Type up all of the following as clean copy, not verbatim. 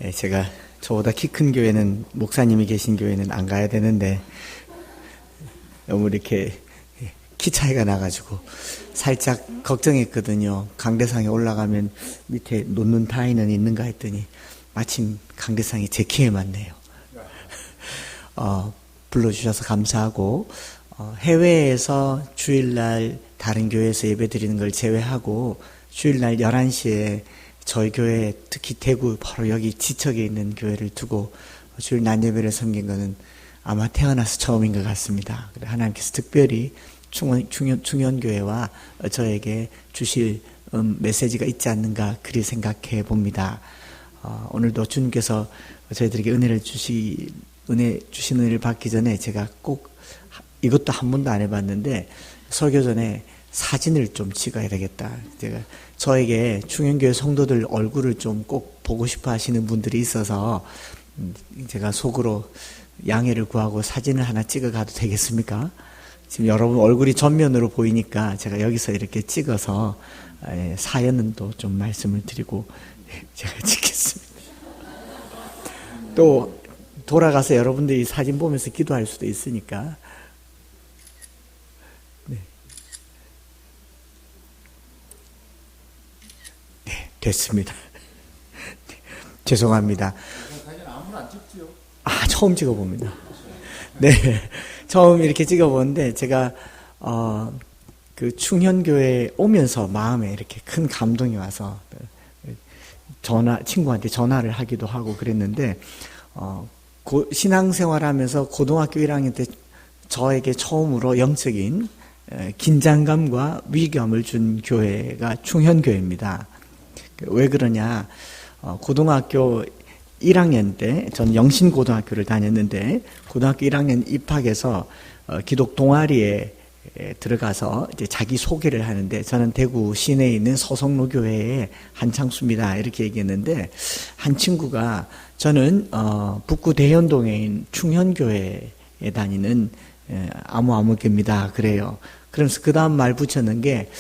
제가 저보다 키 큰 교회는, 목사님이 계신 교회는 안 가야 되는데 너무 이렇게 키 차이가 나가지고 살짝 걱정했거든요. 강대상에 올라가면 밑에 놓는 타인은 있는가 했더니 마침 강대상이 제 키에 맞네요. 불러주셔서 감사하고, 해외에서 주일날 다른 교회에서 예배 드리는 걸 제외하고 주일날 11시에 저희 교회, 특히 대구 바로 여기 지척에 있는 교회를 두고 주일 낮 예배를 섬긴 것은 아마 태어나서 처음인 것 같습니다. 하나님께서 특별히 충현교회와 저에게 주실 메시지가 있지 않는가 그리 생각해 봅니다. 오늘도 주님께서 저희들에게 은혜 주신 은혜를 받기 전에 제가 꼭, 이것도 한 번도 안 해봤는데 설교 전에 사진을 좀 찍어야 되겠다. 저에게 충현교회 성도들 얼굴을 좀 꼭 보고 싶어 하시는 분들이 있어서 제가 속으로 양해를 구하고 사진을 하나 찍어 가도 되겠습니까? 지금 여러분 얼굴이 전면으로 보이니까 제가 여기서 이렇게 찍어서 사연도 좀 말씀을 드리고 제가 찍겠습니다. 또 돌아가서 여러분들이 사진 보면서 기도할 수도 있으니까. 됐습니다. 네, 죄송합니다. 사진 아무나 안 찍지요? 처음 찍어봅니다. 네, 처음 이렇게 찍어보는데 제가 그 충현교회 오면서 마음에 이렇게 큰 감동이 와서 친구한테 전화를 하기도 하고 그랬는데, 신앙생활하면서 고등학교 1학년 때 저에게 처음으로 영적인 긴장감과 위감을 준 교회가 충현교회입니다. 왜 그러냐, 고등학교 1학년 때, 전 영신고등학교를 다녔는데, 고등학교 1학년 입학해서 기독 동아리에 들어가서 이제 자기 소개를 하는데, 저는 대구 시내에 있는 서성로교회의 한창수입니다. 이렇게 얘기했는데, 한 친구가 저는 북구 대현동에 있는 충현교회에 다니는 아무개입니다. 그래요. 그러면서 그 다음 말 붙였는 게,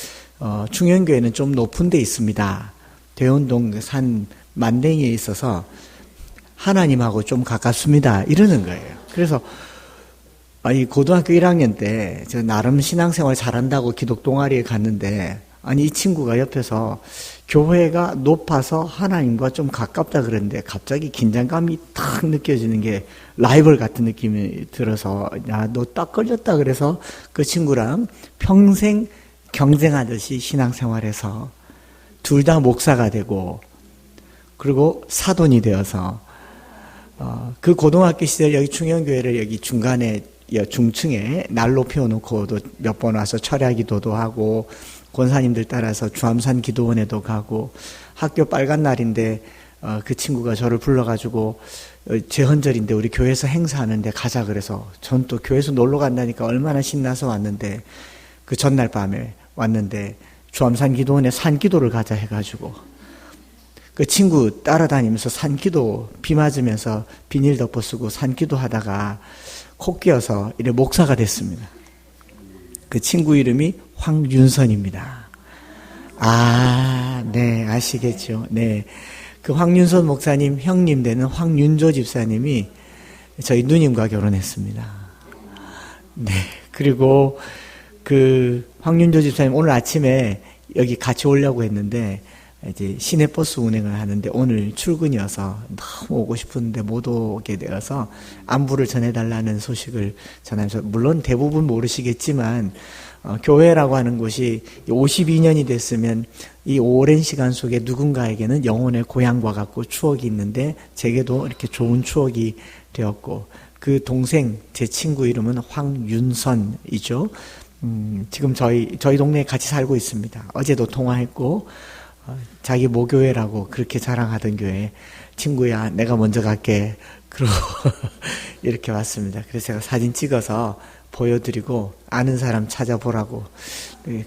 충현교회는 좀 높은 데 있습니다. 대원동 산 만댕이에 있어서 하나님하고 좀 가깝습니다. 이러는 거예요. 그래서 이 고등학교 1학년 때 저 나름 신앙생활 잘한다고 기독 동아리에 갔는데, 이 친구가 옆에서 교회가 높아서 하나님과 좀 가깝다 그러는데 갑자기 긴장감이 탁 느껴지는 게 라이벌 같은 느낌이 들어서, 야, 너 딱 걸렸다. 그래서 그 친구랑 평생 경쟁하듯이 신앙생활에서 둘 다 목사가 되고, 그리고 사돈이 되어서, 그 고등학교 시절 여기 충현교회를 여기 중간에, 중층에 난로 피워놓고도 몇 번 와서 철야 기도도 하고, 권사님들 따라서 주암산 기도원에도 가고, 학교 빨간 날인데, 그 친구가 저를 불러가지고, 제헌절인데 우리 교회에서 행사하는데 가자 그래서, 전 또 교회에서 놀러 간다니까 얼마나 신나서 왔는데, 그 전날 밤에 왔는데, 주암산 기도원에 산기도를 가자 해가지고 그 친구 따라다니면서 산기도 비 맞으면서 비닐 덮어 쓰고 산기도 하다가 코 끼어서 이래 목사가 됐습니다. 그 친구 이름이 황윤선입니다. 네, 아시겠죠? 네, 그 황윤선 목사님 형님 되는 황윤조 집사님이 저희 누님과 결혼했습니다. 네, 그리고 그 황윤조 집사님 오늘 아침에 여기 같이 오려고 했는데 이제 시내버스 운행을 하는데 오늘 출근이어서 너무 오고 싶은데 못 오게 되어서 안부를 전해달라는 소식을 전하면서, 물론 대부분 모르시겠지만 교회라고 하는 곳이 52년이 됐으면 이 오랜 시간 속에 누군가에게는 영혼의 고향과 같고 추억이 있는데 제게도 이렇게 좋은 추억이 되었고, 그 동생 제 친구 이름은 황윤선이죠. 지금 저희 동네에 같이 살고 있습니다. 어제도 통화했고, 자기 모교회라고 그렇게 자랑하던 교회, 친구야 내가 먼저 갈게 그러고 이렇게 왔습니다. 그래서 제가 사진 찍어서 보여드리고 아는 사람 찾아보라고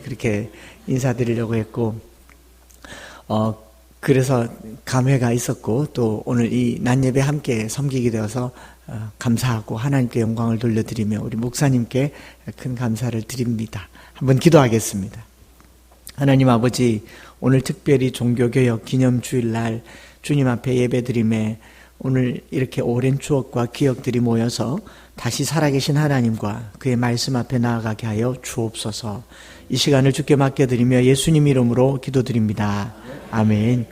그렇게 인사드리려고 했고, 그래서 감회가 있었고, 또 오늘 이 낮예배 함께 섬기게 되어서 감사하고 하나님께 영광을 돌려드리며 우리 목사님께 큰 감사를 드립니다. 한번 기도하겠습니다. 하나님 아버지, 오늘 특별히 종교개혁 기념주일날 주님 앞에 예배드림에 오늘 이렇게 오랜 추억과 기억들이 모여서 다시 살아계신 하나님과 그의 말씀 앞에 나아가게 하여 주옵소서. 이 시간을 주께 맡겨드리며 예수님 이름으로 기도드립니다. 아멘.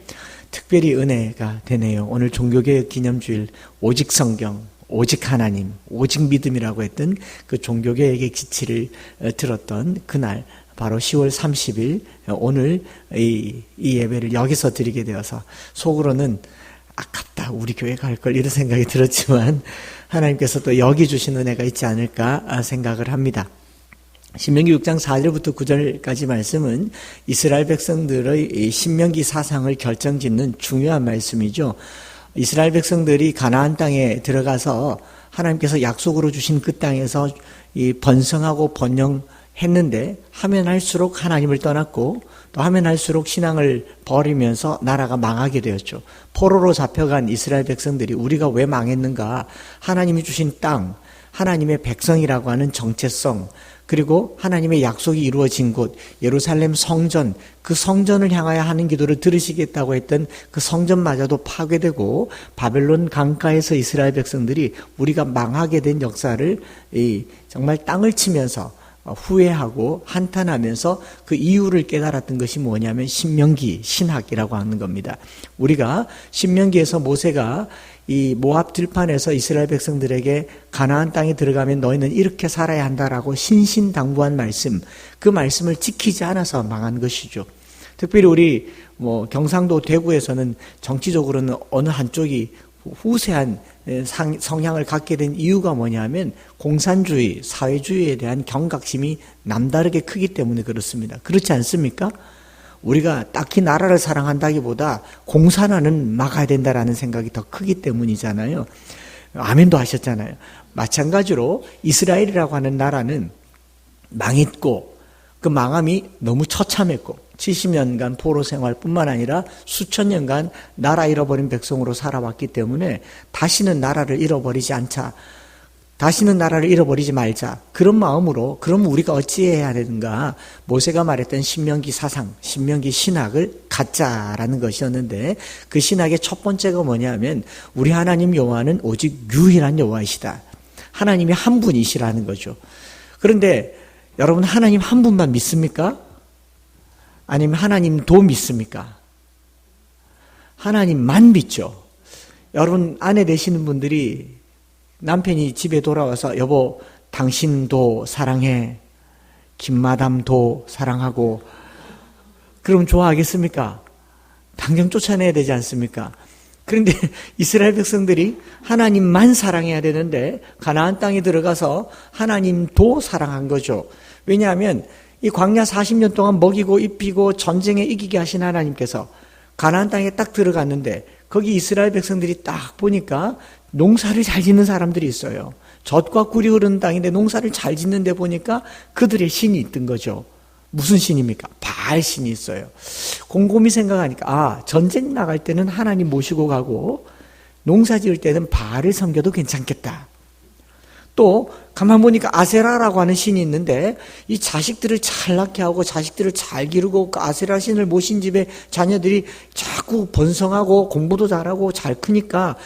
특별히 은혜가 되네요. 오늘 종교개혁 기념주일 오직 성경, 오직 하나님, 오직 믿음이라고 했던 그 종교개혁의 기치를 들었던 그날 바로 10월 30일 오늘 이 예배를 여기서 드리게 되어서 속으로는 아깝다, 우리 교회 갈 걸, 이런 생각이 들었지만 하나님께서 또 여기 주신 은혜가 있지 않을까 생각을 합니다. 신명기 6장 4절부터 9절까지 말씀은 이스라엘 백성들의 신명기 사상을 결정짓는 중요한 말씀이죠. 이스라엘 백성들이 가나안 땅에 들어가서 하나님께서 약속으로 주신 그 땅에서 이 번성하고 번영했는데 하면 할수록 하나님을 떠났고 또 하면 할수록 신앙을 버리면서 나라가 망하게 되었죠. 포로로 잡혀간 이스라엘 백성들이 우리가 왜 망했는가? 하나님이 주신 땅, 하나님의 백성이라고 하는 정체성, 그리고 하나님의 약속이 이루어진 곳 예루살렘 성전, 그 성전을 향하여 하는 기도를 들으시겠다고 했던 그 성전마저도 파괴되고 바벨론 강가에서 이스라엘 백성들이 우리가 망하게 된 역사를 정말 땅을 치면서 후회하고 한탄하면서 그 이유를 깨달았던 것이 뭐냐면 신명기, 신학이라고 하는 겁니다. 우리가 신명기에서 모세가 이 모압 들판에서 이스라엘 백성들에게 가나안 땅에 들어가면 너희는 이렇게 살아야 한다라고 신신당부한 말씀, 그 말씀을 지키지 않아서 망한 것이죠. 특별히 우리 경상도 대구에서는 정치적으로는 어느 한쪽이 후세한 성향을 갖게 된 이유가 뭐냐면 공산주의, 사회주의에 대한 경각심이 남다르게 크기 때문에 그렇습니다. 그렇지 않습니까? 우리가 딱히 나라를 사랑한다기보다 공산화는 막아야 된다라는 생각이 더 크기 때문이잖아요. 아멘도 하셨잖아요. 마찬가지로 이스라엘이라고 하는 나라는 망했고 그 망함이 너무 처참했고 70년간 포로 생활뿐만 아니라 수천 년간 나라 잃어버린 백성으로 살아왔기 때문에 다시는 나라를 잃어버리지 않자, 다시는 나라를 잃어버리지 말자, 그런 마음으로 그럼 우리가 어찌해야 되는가, 모세가 말했던 신명기 사상, 신명기 신학을 갖자라는 것이었는데 그 신학의 첫 번째가 뭐냐면 우리 하나님 여호와는 오직 유일한 여호와이시다, 하나님이 한 분이시라는 거죠. 그런데 여러분, 하나님 한 분만 믿습니까? 아니면 하나님도 믿습니까? 하나님만 믿죠. 여러분, 아내 되시는 분들이 남편이 집에 돌아와서 여보 당신도 사랑해, 김마담도 사랑하고, 그럼 좋아하겠습니까? 당장 쫓아내야 되지 않습니까? 그런데 이스라엘 백성들이 하나님만 사랑해야 되는데 가나안 땅에 들어가서 하나님도 사랑한 거죠. 왜냐하면 이 광야 40년 동안 먹이고 입히고 전쟁에 이기게 하신 하나님께서 가나안 땅에 딱 들어갔는데 거기 이스라엘 백성들이 딱 보니까 농사를 잘 짓는 사람들이 있어요. 젖과 꿀이 흐르는 땅인데 농사를 잘 짓는데 보니까 그들의 신이 있던 거죠. 무슨 신입니까? 바알 신이 있어요. 곰곰이 생각하니까 전쟁 나갈 때는 하나님 모시고 가고 농사 지을 때는 바알을 섬겨도 괜찮겠다. 또 가만 보니까 아세라라고 하는 신이 있는데 이 자식들을 잘 낳게 하고 자식들을 잘 기르고 그 아세라 신을 모신 집에 자녀들이 자꾸 번성하고 공부도 잘하고 잘 크니까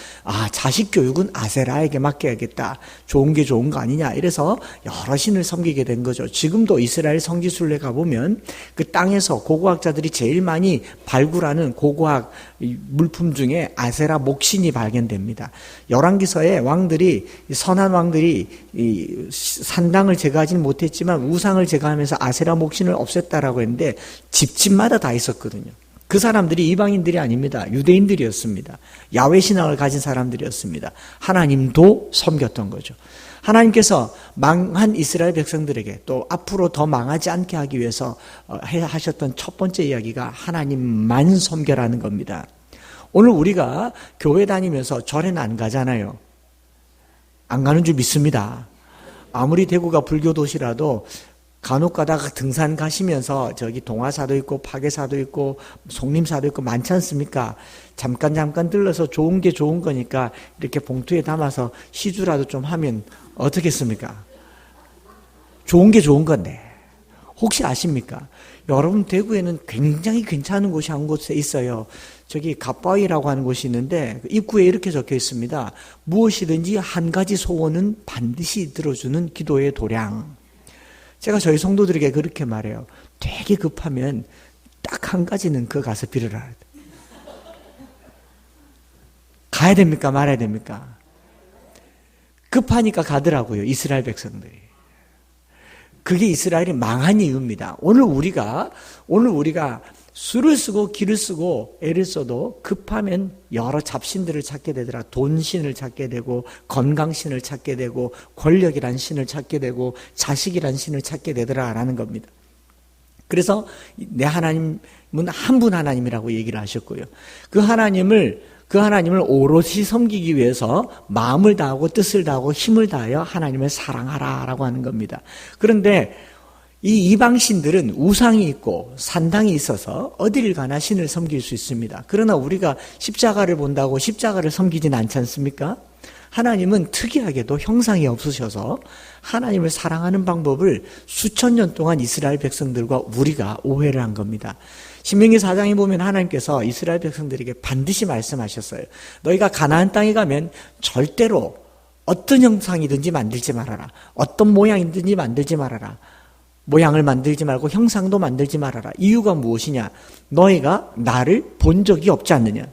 자식 교육은 아세라에게 맡겨야겠다, 좋은 게 좋은 거 아니냐, 이래서 여러 신을 섬기게 된 거죠. 지금도 이스라엘 성지순례 가보면 그 땅에서 고고학자들이 제일 많이 발굴하는 고고학 물품 중에 아세라 목신이 발견됩니다. 열왕기서에 왕들이, 선한 왕들이 이 산당을 제거하지는 못했지만 우상을 제거하면서 아세라 목신을 없앴다라고 했는데 집집마다 다 있었거든요. 그 사람들이 이방인들이 아닙니다. 유대인들이었습니다. 야훼 신앙을 가진 사람들이었습니다. 하나님도 섬겼던 거죠. 하나님께서 망한 이스라엘 백성들에게 또 앞으로 더 망하지 않게 하기 위해서 하셨던 첫 번째 이야기가 하나님만 섬겨라는 겁니다. 오늘 우리가 교회 다니면서 절에는 안 가잖아요. 안 가는 줄 믿습니다. 아무리 대구가 불교 도시라도 간혹 가다가 등산 가시면서 저기 동화사도 있고 파괴사도 있고 속림사도 있고 많지 않습니까? 잠깐 들러서 좋은 게 좋은 거니까 이렇게 봉투에 담아서 시주라도 좀 하면 어떻겠습니까? 좋은 게 좋은 건데 혹시 아십니까? 여러분 대구에는 굉장히 괜찮은 곳이 한 곳에 있어요. 저기 갓바위라고 하는 곳이 있는데 입구에 이렇게 적혀 있습니다. 무엇이든지 한 가지 소원은 반드시 들어주는 기도의 도량. 제가 저희 성도들에게 그렇게 말해요. 되게 급하면 딱 한 가지는 그거 가서 빌어라. 가야 됩니까? 말아야 됩니까? 급하니까 가더라고요. 이스라엘 백성들이. 그게 이스라엘이 망한 이유입니다. 오늘 우리가 수를 쓰고 기를 쓰고 애를 써도 급하면 여러 잡신들을 찾게 되더라. 돈신을 찾게 되고 건강신을 찾게 되고 권력이란 신을 찾게 되고 자식이란 신을 찾게 되더라라는 겁니다. 그래서 내 하나님은 한 분 하나님이라고 얘기를 하셨고요. 그 하나님을 오롯이 섬기기 위해서 마음을 다하고 뜻을 다하고 힘을 다하여 하나님을 사랑하라라고 하는 겁니다. 그런데 이 이방신들은 우상이 있고 산당이 있어서 어디를 가나 신을 섬길 수 있습니다. 그러나 우리가 십자가를 본다고 십자가를 섬기진 않지 않습니까? 하나님은 특이하게도 형상이 없으셔서 하나님을 사랑하는 방법을 수천 년 동안 이스라엘 백성들과 우리가 오해를 한 겁니다. 신명기 4장에 보면 하나님께서 이스라엘 백성들에게 반드시 말씀하셨어요. 너희가 가나안 땅에 가면 절대로 어떤 형상이든지 만들지 말아라. 어떤 모양이든지 만들지 말아라. 모양을 만들지 말고 형상도 만들지 말아라. 이유가 무엇이냐? 너희가 나를 본 적이 없지 않느냐?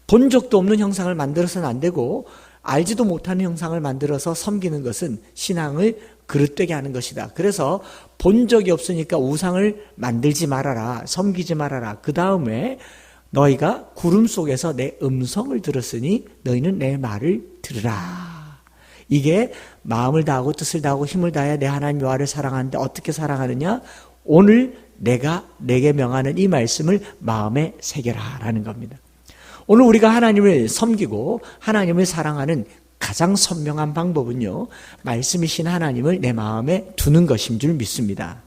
본 적도 없는 형상을 만들어서는 안 되고 알지도 못하는 형상을 만들어서 섬기는 것은 신앙을 그릇되게 하는 것이다. 그래서 본 적이 없으니까 우상을 만들지 말아라. 섬기지 말아라. 그 다음에 너희가 구름 속에서 내 음성을 들었으니 너희는 내 말을 들으라. 이게 마음을 다하고 뜻을 다하고 힘을 다해 내 하나님 여호와를 사랑하는데 어떻게 사랑하느냐? 오늘 내가 내게 명하는 이 말씀을 마음에 새겨라라는 겁니다. 오늘 우리가 하나님을 섬기고 하나님을 사랑하는 가장 선명한 방법은요, 말씀이신 하나님을 내 마음에 두는 것인 줄 믿습니다.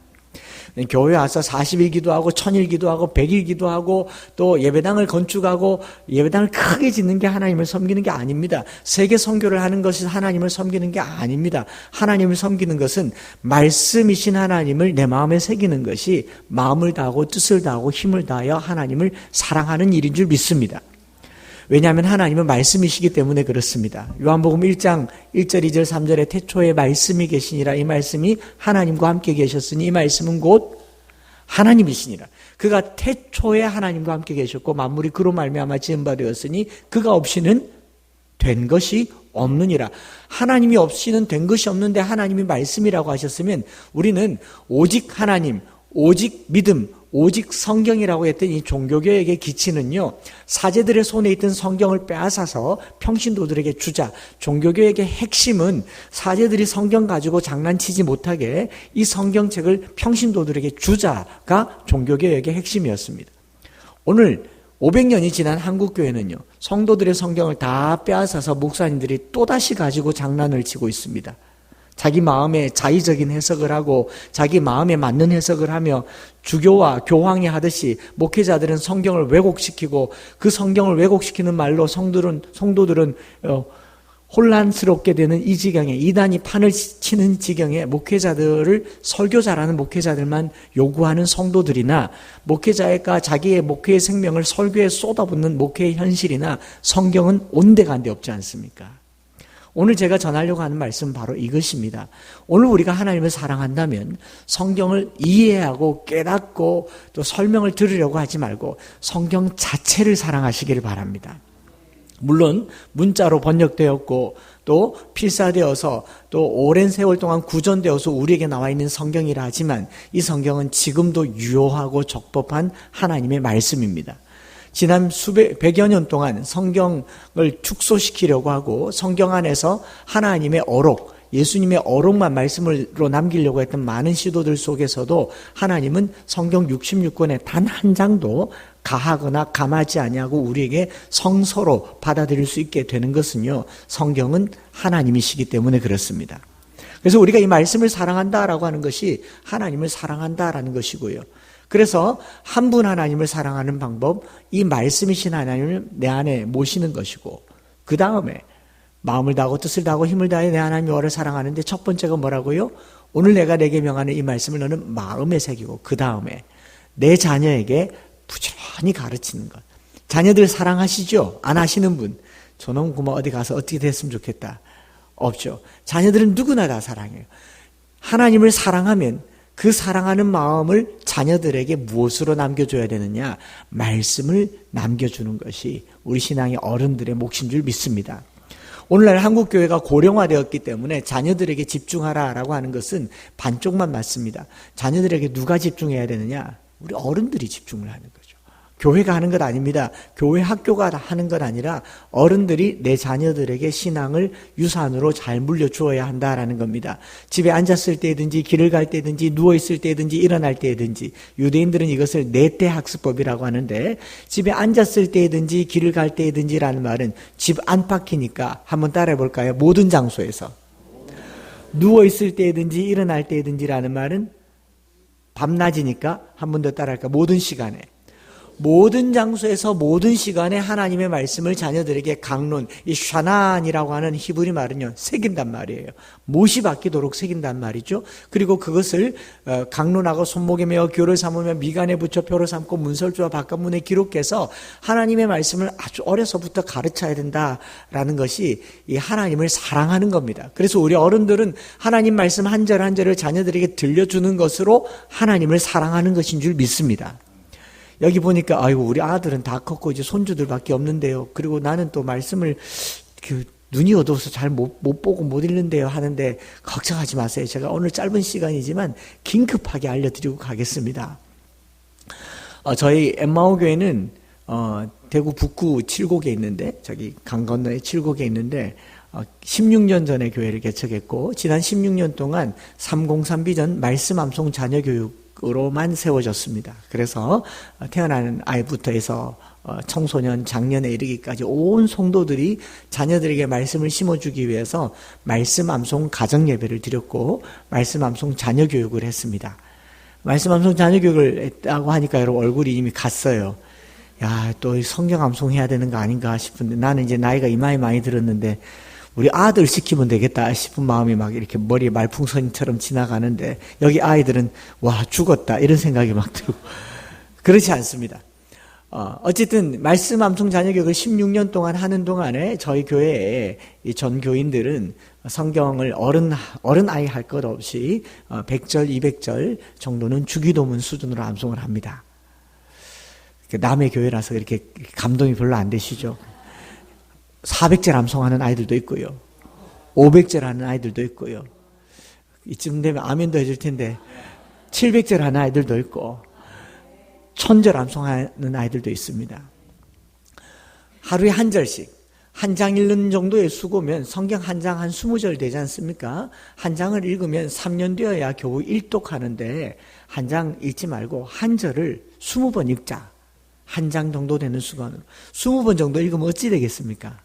교회 와서 40일 기도하고 1000일 기도하고 100일 기도하고 또 예배당을 건축하고 예배당을 크게 짓는 게 하나님을 섬기는 게 아닙니다. 세계 선교를 하는 것이 하나님을 섬기는 게 아닙니다. 하나님을 섬기는 것은 말씀이신 하나님을 내 마음에 새기는 것이 마음을 다하고 뜻을 다하고 힘을 다하여 하나님을 사랑하는 일인 줄 믿습니다. 왜냐하면 하나님은 말씀이시기 때문에 그렇습니다. 요한복음 1장 1절 2절 3절에 태초에 말씀이 계시니라. 이 말씀이 하나님과 함께 계셨으니 이 말씀은 곧 하나님이시니라. 그가 태초에 하나님과 함께 계셨고 만물이 그로 말미암아 지은 바 되었으니 그가 없이는 된 것이 없느니라. 하나님이 없이는 된 것이 없는데 하나님이 말씀이라고 하셨으면 우리는 오직 하나님, 오직 믿음, 오직 성경이라고 했던 이 종교교역의 기치는요, 사제들의 손에 있던 성경을 빼앗아서 평신도들에게 주자. 종교교역의 핵심은 사제들이 성경 가지고 장난치지 못하게 이 성경책을 평신도들에게 주자가 종교교역의 핵심이었습니다. 오늘 500년이 지난 한국교회는요, 성도들의 성경을 다 빼앗아서 목사님들이 또다시 가지고 장난을 치고 있습니다. 자기 마음에 자의적인 해석을 하고 자기 마음에 맞는 해석을 하며 주교와 교황이 하듯이 목회자들은 성경을 왜곡시키고 그 성경을 왜곡시키는 말로 성도들은 혼란스럽게 되는 이 지경에, 이단이 판을 치는 지경에 목회자들을 설교자라는 목회자들만 요구하는 성도들이나 목회자가 자기의 목회의 생명을 설교에 쏟아붓는 목회의 현실이나 성경은 온데간데 없지 않습니까? 오늘 제가 전하려고 하는 말씀은 바로 이것입니다. 오늘 우리가 하나님을 사랑한다면 성경을 이해하고 깨닫고 또 설명을 들으려고 하지 말고 성경 자체를 사랑하시기를 바랍니다. 물론 문자로 번역되었고 또 필사되어서 또 오랜 세월 동안 구전되어서 우리에게 나와 있는 성경이라 하지만 이 성경은 지금도 유효하고 적법한 하나님의 말씀입니다. 지난 100여 년 동안 성경을 축소시키려고 하고 성경 안에서 하나님의 어록, 예수님의 어록만 말씀으로 남기려고 했던 많은 시도들 속에서도 하나님은 성경 66권에 단 한 장도 가하거나 감하지 아니하고 우리에게 성서로 받아들일 수 있게 되는 것은요, 성경은 하나님이시기 때문에 그렇습니다. 그래서 우리가 이 말씀을 사랑한다라고 하는 것이 하나님을 사랑한다라는 것이고요. 그래서 한 분 하나님을 사랑하는 방법, 이 말씀이신 하나님을 내 안에 모시는 것이고 그 다음에 마음을 다하고 뜻을 다하고 힘을 다해 내 하나님 여호와를 사랑하는데 첫 번째가 뭐라고요? 오늘 내가 내게 명하는 이 말씀을 너는 마음에 새기고 그 다음에 내 자녀에게 부지런히 가르치는 것. 자녀들 사랑하시죠? 안 하시는 분, 저놈 그만 어디 가서 어떻게 됐으면 좋겠다. 없죠. 자녀들은 누구나 다 사랑해요. 하나님을 사랑하면 그 사랑하는 마음을 자녀들에게 무엇으로 남겨줘야 되느냐? 말씀을 남겨주는 것이 우리 신앙의 어른들의 몫인 줄 믿습니다. 오늘날 한국교회가 고령화되었기 때문에 자녀들에게 집중하라라고 하는 것은 반쪽만 맞습니다. 자녀들에게 누가 집중해야 되느냐? 우리 어른들이 집중을 하는 거죠. 교회가 하는 것 아닙니다. 교회 학교가 하는 것 아니라 어른들이 내 자녀들에게 신앙을 유산으로 잘 물려주어야 한다라는 겁니다. 집에 앉았을 때든지 길을 갈 때든지 누워있을 때든지 일어날 때든지, 유대인들은 이것을 내때 학습법이라고 하는데, 집에 앉았을 때든지 길을 갈 때든지라는 말은 집 안팎이니까 한번 따라해 볼까요? 모든 장소에서. 누워있을 때든지 일어날 때든지라는 말은 밤낮이니까 한 번 더 따라할까? 모든 시간에. 모든 장소에서 모든 시간에 하나님의 말씀을 자녀들에게 강론, 이 샤난이라고 하는 히브리 말은요, 새긴단 말이에요. 못이 박히도록 새긴단 말이죠. 그리고 그것을 강론하고 손목에 메어 교를 삼으며 미간에 붙여 표로 삼고 문설주와 바깥문에 기록해서 하나님의 말씀을 아주 어려서부터 가르쳐야 된다라는 것이 이 하나님을 사랑하는 겁니다. 그래서 우리 어른들은 하나님 말씀 한 절 한 절을 자녀들에게 들려주는 것으로 하나님을 사랑하는 것인 줄 믿습니다. 여기 보니까 아이고 우리 아들은 다 컸고 이제 손주들밖에 없는데요. 그리고 나는 또 말씀을 눈이 어두워서 잘 못 보고 못 읽는데요 하는데 걱정하지 마세요. 제가 오늘 짧은 시간이지만 긴급하게 알려드리고 가겠습니다. 저희 엠마오 교회는 대구 북구 칠곡에 있는데, 저기 강 건너에 칠곡에 있는데 16년 전에 교회를 개척했고 지난 16년 동안 303 비전 말씀 암송 자녀 교육 으로만 세워졌습니다. 그래서 태어나는 아이부터 해서 청소년, 장년에 이르기까지 온 성도들이 자녀들에게 말씀을 심어주기 위해서 말씀 암송 가정 예배를 드렸고 말씀 암송 자녀 교육을 했습니다. 말씀 암송 자녀 교육을 했다고 하니까 여러분 얼굴이 이미 갔어요. 야, 또 성경 암송해야 되는 거 아닌가 싶은데, 나는 이제 나이가 이마에 많이 들었는데 우리 아들 시키면 되겠다 싶은 마음이 막 이렇게 머리에 말풍선처럼 지나가는데, 여기 아이들은 와 죽었다 이런 생각이 막 들고 그렇지 않습니다. 어쨌든 말씀 암송 자녀교육을 16년 동안 하는 동안에 저희 교회의 전 교인들은 성경을 어른 아이 할 것 없이 100절, 200절 정도는 주기도문 수준으로 암송을 합니다. 남의 교회라서 이렇게 감동이 별로 안 되시죠? 400절 암송하는 아이들도 있고요. 500절 하는 아이들도 있고요. 이쯤 되면 아멘도 해줄 텐데 700절 하는 아이들도 있고 1000절 암송하는 아이들도 있습니다. 하루에 한 절씩, 한 장 읽는 정도의 수고면 성경 한 장 한 20절 되지 않습니까? 한 장을 읽으면 3년 되어야 겨우 일독하는데 한 장 읽지 말고 한 절을 20번 읽자. 한 장 정도 되는 수건으로 20번 정도 읽으면 어찌 되겠습니까?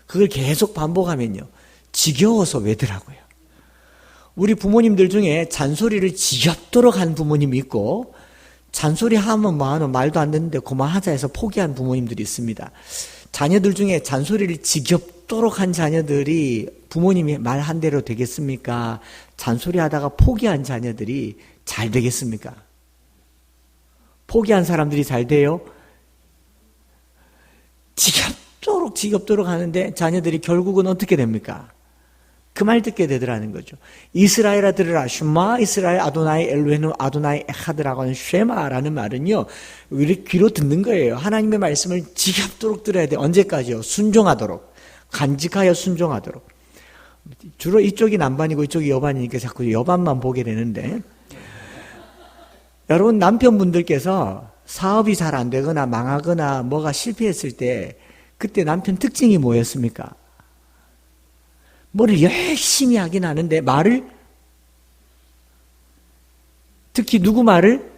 그걸 계속 반복하면요 지겨워서 외더라고요. 우리 부모님들 중에 잔소리를 지겹도록 한 부모님이 있고, 잔소리 하면 뭐하노 말도 안 듣는데 그만하자 해서 포기한 부모님들이 있습니다. 자녀들 중에 잔소리를 지겹도록 한 자녀들이 부모님이 말한 대로 되겠습니까? 잔소리 하다가 포기한 자녀들이 잘 되겠습니까? 포기한 사람들이 잘 돼요? 지겹도록 하는데 자녀들이 결국은 어떻게 됩니까? 그 말 듣게 되더라는 거죠. 이스라엘아 들으라 슈마 이스라엘 아도나이 엘루헤누 아도나이 에하드라고 하는 쉐마라는 말은요 우리 귀로 듣는 거예요. 하나님의 말씀을 지겹도록 들어야 돼. 언제까지요? 순종하도록, 간직하여 순종하도록. 주로 이쪽이 남반이고 이쪽이 여반이니까 자꾸 여반만 보게 되는데, 여러분 남편분들께서 사업이 잘 안 되거나 망하거나 뭐가 실패했을 때 그때 남편 특징이 뭐였습니까? 뭐를 열심히 하긴 하는데 말을, 특히 누구 말을?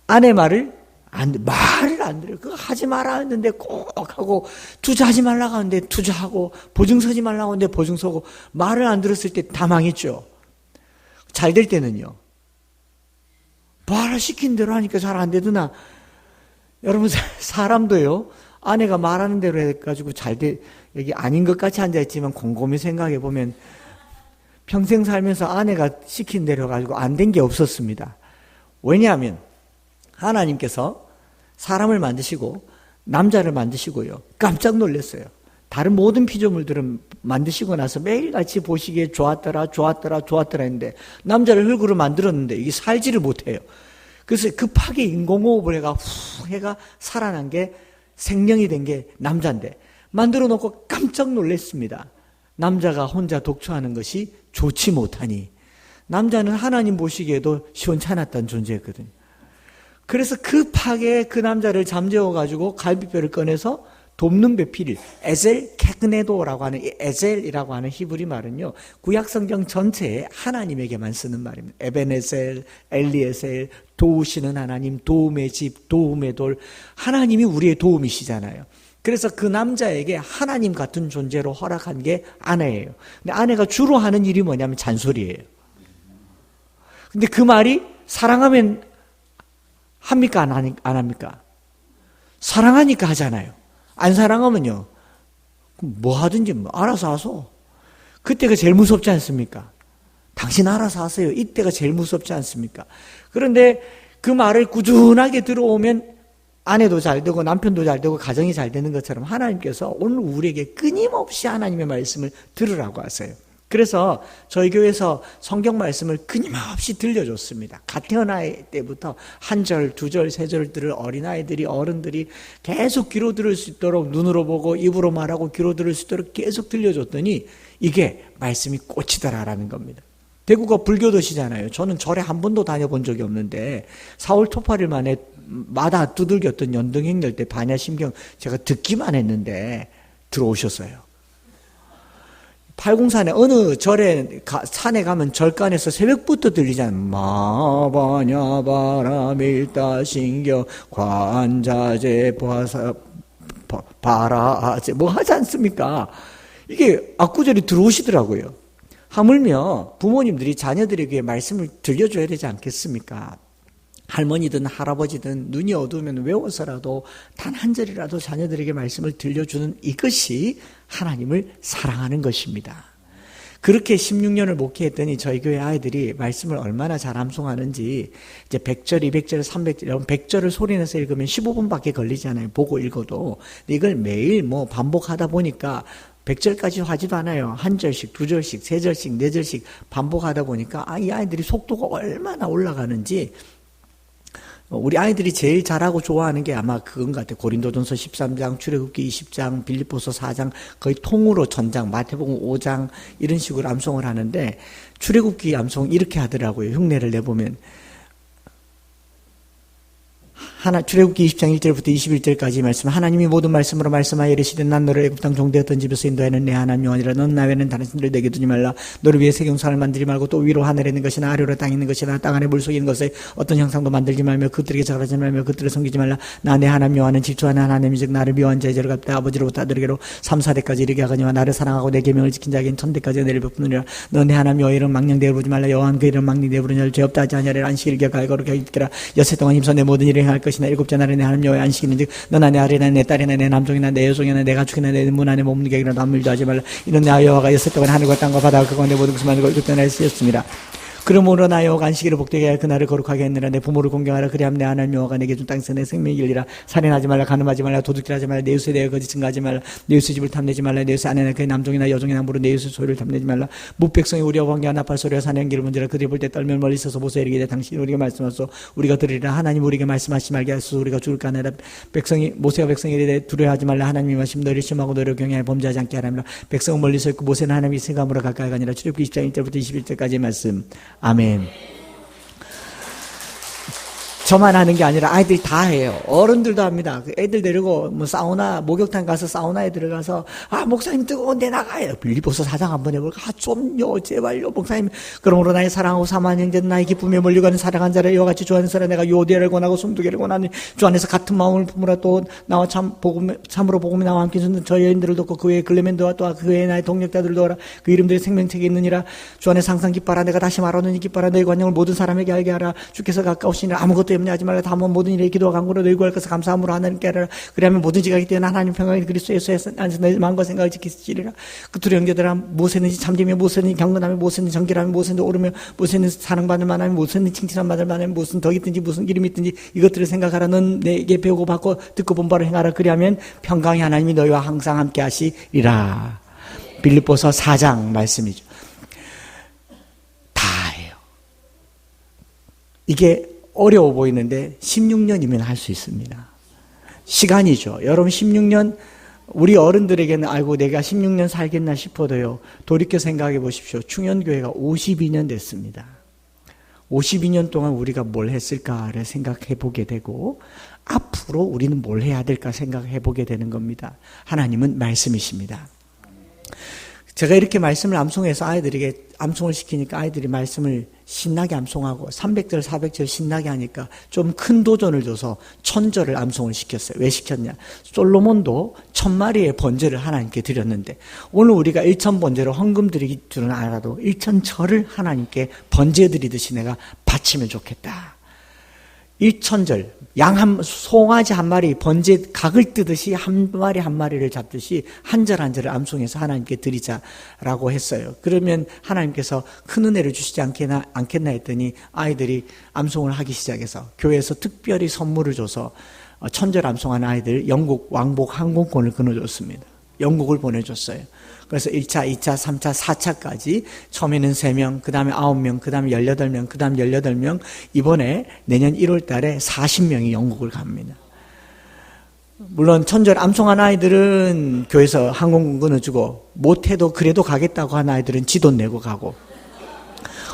아내 말을 말을 안 들어요. 그거 하지 마라 했는데 꼭 하고, 투자하지 말라고 하는데 투자하고, 보증 서지 말라고 하는데 보증 서고, 말을 안 들었을 때 다 망했죠. 잘 될 때는요, 말을 시킨 대로 하니까 잘 안 되더나. 여러분 사람도요 아내가 말하는 대로 해가지고 잘 돼, 여기 아닌 것 같이 앉아있지만 곰곰이 생각해 보면 평생 살면서 아내가 시킨 대로 가지고 안 된 게 없었습니다. 왜냐하면 하나님께서 사람을 만드시고 남자를 만드시고요. 깜짝 놀랐어요. 다른 모든 피조물들은 만드시고 나서 매일같이 보시기에 좋았더라 했는데 남자를 흙으로 만들었는데 이게 살지를 못해요. 그래서 급하게 인공호흡을 해가 살아난 게 생명이 된 게 남자인데 만들어 놓고 깜짝 놀랐습니다. 남자가 혼자 독초하는 것이 좋지 못하니 남자는 하나님 보시기에도 시원찮았던 존재였거든요. 그래서 급하게 그 남자를 잠재워가지고 갈비뼈를 꺼내서 돕는 배필, 에젤 케그네도라고 하는, 에젤이라고 하는 히브리 말은요, 구약성경 전체에 하나님에게만 쓰는 말입니다. 에베네셀, 엘리에셀, 도우시는 하나님, 도움의 집, 도움의 돌, 하나님이 우리의 도움이시잖아요. 그래서 그 남자에게 하나님 같은 존재로 허락한 게 아내예요. 근데 아내가 주로 하는 일이 뭐냐면 잔소리예요. 근데 그 말이 사랑하면 합니까? 안 합니까? 사랑하니까 하잖아요. 안 사랑하면요, 뭐 하든지 알아서 하소. 그때가 제일 무섭지 않습니까? 당신 알아서 하세요. 이때가 제일 무섭지 않습니까? 그런데 그 말을 꾸준하게 들어오면 아내도 잘 되고 남편도 잘 되고 가정이 잘 되는 것처럼 하나님께서 오늘 우리에게 끊임없이 하나님의 말씀을 들으라고 하세요. 그래서 저희 교회에서 성경 말씀을 끊임없이 들려줬습니다. 갓 태어날 때부터 한 절, 두 절, 세 절들을 어린아이들이, 어른들이 계속 귀로 들을 수 있도록 눈으로 보고 입으로 말하고 귀로 들을 수 있도록 계속 들려줬더니 이게 말씀이 꽂히더라라는 겁니다. 대구가 불교도시잖아요. 저는 절에 한 번도 다녀본 적이 없는데 4월 토파일 만에 마다 두들겼던 연등행렬 때 반야심경 제가 듣기만 했는데 들어오셨어요. 팔공산에 어느 절에 산에 가면 절간에서 새벽부터 들리잖아요. 마바냐 바라밀다신경 관자재 바라제 뭐 하지 않습니까? 이게 악구절이 들어오시더라고요. 하물며 부모님들이 자녀들에게 말씀을 들려줘야 되지 않겠습니까? 할머니든 할아버지든 눈이 어두우면 외워서라도 단 한 절이라도 자녀들에게 말씀을 들려주는 이것이 하나님을 사랑하는 것입니다. 그렇게 16년을 목회했더니 저희 교회 아이들이 말씀을 얼마나 잘 암송하는지 이제 100절, 200절, 300절, 여러분 100절을 소리내서 읽으면 15분밖에 걸리지 않아요. 보고 읽어도. 이걸 매일 반복하다 보니까 100절까지 하지도 않아요. 한 절씩, 두 절씩, 세 절씩, 네 절씩 반복하다 보니까 이 아이들이 속도가 얼마나 올라가는지 우리 아이들이 제일 잘하고 좋아하는 게 아마 그건 같아요. 고린도전서 13장, 출애굽기 20장, 빌립보서 4장 거의 통으로 전장, 마태복음 5장 이런 식으로 암송을 하는데 출애굽기 암송 이렇게 하더라고요. 흉내를 내보면 출애굽기 20장 1절부터 21절까지 말씀 하나님이 모든 말씀으로 말씀하여 이르시되 난 너를 애굽 땅 종되었던 집에서 인도하는 내 하나님 여호와니라 넌 나 외에는 다른 신들을 내게 두지 말라 너를 위해 세경상을 만들지 말고 또 위로 하늘에 있는 것이나 아래로 땅에 있는 것이나 땅 안에 물속에 있는 것에 어떤 형상도 만들지 말며 그들에게 절하지 말며 그들을 섬기지 말라 나 내 하나님 여호와는 질투하는 하나님이즉 나를 미워한 자의 죄를 갚되 아버지로부터 아들에게로 3, 4대까지 이르게 하거니와 나를 사랑하고 내 계명을 지킨 자에게는 1000대까지 내를 베푸느니라 너 내 하나님 여호와 이름 망령되게 부르지 말라 여호와는 그 이름 망령되게 부르냐 죄 없다 하지 아니하리라 안식일 기억하여 거룩하게 지키라 여세 동안 힘써 내 모든 일을 행할 것이나 일곱째 날에 내 하나님 여호와의 안식일인즉 너나 내 아들이나 내 딸이나 내 남종이나 내 여종이나 내 가축이나 내 문 안에 머무는 객이나 남물도 하지 말라 이는 내 여호와가 여섯 동안 하늘과 땅과 바다와 그가 내 모든 것을 만들고 일곱째 날에 쓰였습니다. 그러므로 나 여호와가 안식일을 복되게 하여 그날을 거룩하게 했느라 내 부모를 공경하라 그리하면 내 하나님 여호와가 내게 준 땅에서 내 생명이 길리라 살인하지 말라 간음하지 말라 도둑질하지 말라 내 이웃에 대하여 거짓 증거하지 말라 내 이웃의 집을 탐내지 말라 내 이웃의 아내나 그의 남종이나 여종이나 물은 내 이웃의 소유를 탐내지 말라 뭇백성이 우리와 관계와 나팔 소리와 사냥기를 문지라 그들이 볼 때 떨면 멀리 있어서 보서 이르기되 당신이 우리에게 말씀하소 우리가 들으리라 하나님 우리에게 말씀하시지 말게 하소서 우리가 죽을까 하느라 모세가 백성에 이르되 두려워하지 말라 하나님이 말씀 너희를 심하고 너희를 경외하여 범죄하지 않게 하라니라 백성은 멀리서 있고 모세는 하나님이 생각으로 가까이 가니라 출애굽기 20장 1절부터 21절까지의 말씀 아멘. 저만 하는 게 아니라 아이들이 다 해요. 어른들도 합니다. 애들 데리고 사우나 목욕탕 가서 사우나에 들어가서 목사님 뜨거운데 나가요. 빌립보서 4장 한번 해볼까? 좀요 제발요 목사님. 그러므로 나의 사랑하고 사모하는 형제는 나의 기쁨에 몰려가는 사랑한 자를 이와 같이 좋아하는 사람 내가 요대를 권하고 숨두개를 권하니 주 안에서 같은 마음을 품으라 또 나와 참으로 복음이 나와 함께 있는 저 여인들을 돕고 그 외에 글레멘도와 또 그 외에 나의 동력자들을 도와라. 그 이름들이 생명책에 있느니라. 주 안에서 항상 기뻐하라. 내가 다시 말하노니 기뻐하라. 너희 관용을 모든 사람에게 알게 하라. 주께서 가까우시니 아무것도 염려하지 말라. 다만 모든 일에 기도와 간구로 너희 구할 것을 감사함으로 하나님께 하라. 그리하면 모든 지각이 뛰어난 하나님 평강이 그리스도 예수에서 너희 마음과 생각을 지키시리라. 끝으로 형제들아, 무엇이든지 참되며 무엇이든지 경건하며 무엇이든지 정결하며 무엇이든지 오르며 무엇이든지 사랑받을 만하며 무엇이든지 칭찬 받을 만하며 무슨 덕이 있든지 무슨 기름이 있든지 이것들을 생각하라. 넌 내게 배우고 받고 듣고 본 바를 행하라. 그리하면 평강의 하나님이 너희와 항상 함께 하시리라. 빌립보서 4장 말씀이죠. 다예요. 이게 어려워 보이는데 16년이면 할 수 있습니다. 시간이죠. 여러분 16년, 우리 어른들에게는 아이고 내가 16년 살겠나 싶어도요, 돌이켜 생각해 보십시오. 충현교회가 52년 됐습니다. 52년 동안 우리가 뭘 했을까를 생각해 보게 되고 앞으로 우리는 뭘 해야 될까 생각해 보게 되는 겁니다. 하나님은 말씀이십니다. 제가 이렇게 말씀을 암송해서 아이들에게 암송을 시키니까 아이들이 말씀을 신나게 암송하고 300절 400절 신나게 하니까 좀 큰 도전을 줘서 1000절을 암송을 시켰어요. 왜 시켰냐? 솔로몬도 1000마리의 번제를 하나님께 드렸는데 오늘 우리가 1000번제로 헌금 드리기 줄은 알아도 1000절을 하나님께 번제 드리듯이 내가 바치면 좋겠다. 1000절, 송아지 한 마리 번제 각을 뜨듯이 한 마리를 잡듯이 한 절 한 절을 암송해서 하나님께 드리자라고 했어요. 그러면 하나님께서 큰 은혜를 주시지 않겠나 했더니 아이들이 암송을 하기 시작해서 교회에서 특별히 선물을 줘서 1000절 암송한 아이들 영국 왕복 항공권을 끊어줬습니다. 영국을 보내줬어요. 그래서 1차, 2차, 3차, 4차까지 처음에는 3명, 그 다음에 9명, 그 다음에 18명, 그 다음에 18명, 이번에 내년 1월 달에 40명이 영국을 갑니다. 물론 1000절 암송한 아이들은 교회에서 항공권 끊어주고 못해도 그래도 가겠다고 한 아이들은 지 돈 내고 가고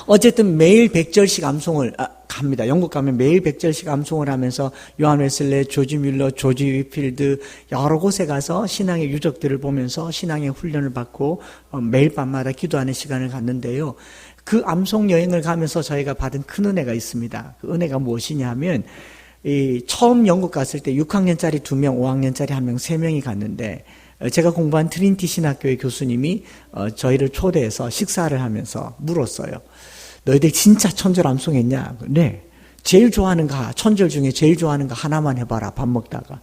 어쨌든 매일 100절씩 암송을 갑니다. 영국 가면 매일 100절씩 암송을 하면서 요한 웨슬레, 조지 뮬러, 조지 위필드 여러 곳에 가서 신앙의 유적들을 보면서 신앙의 훈련을 받고 매일 밤마다 기도하는 시간을 갖는데요. 그 암송 여행을 가면서 저희가 받은 큰 은혜가 있습니다. 그 은혜가 무엇이냐 하면 처음 영국 갔을 때 6학년짜리 2명, 5학년짜리 1명, 3명이 갔는데 제가 공부한 트린티 신학교의 교수님이 저희를 초대해서 식사를 하면서 물었어요. 너희들 진짜 1000절 암송했냐? 네. 제일 좋아하는 거, 1000절 중에 제일 좋아하는 거 하나만 해봐라, 밥 먹다가.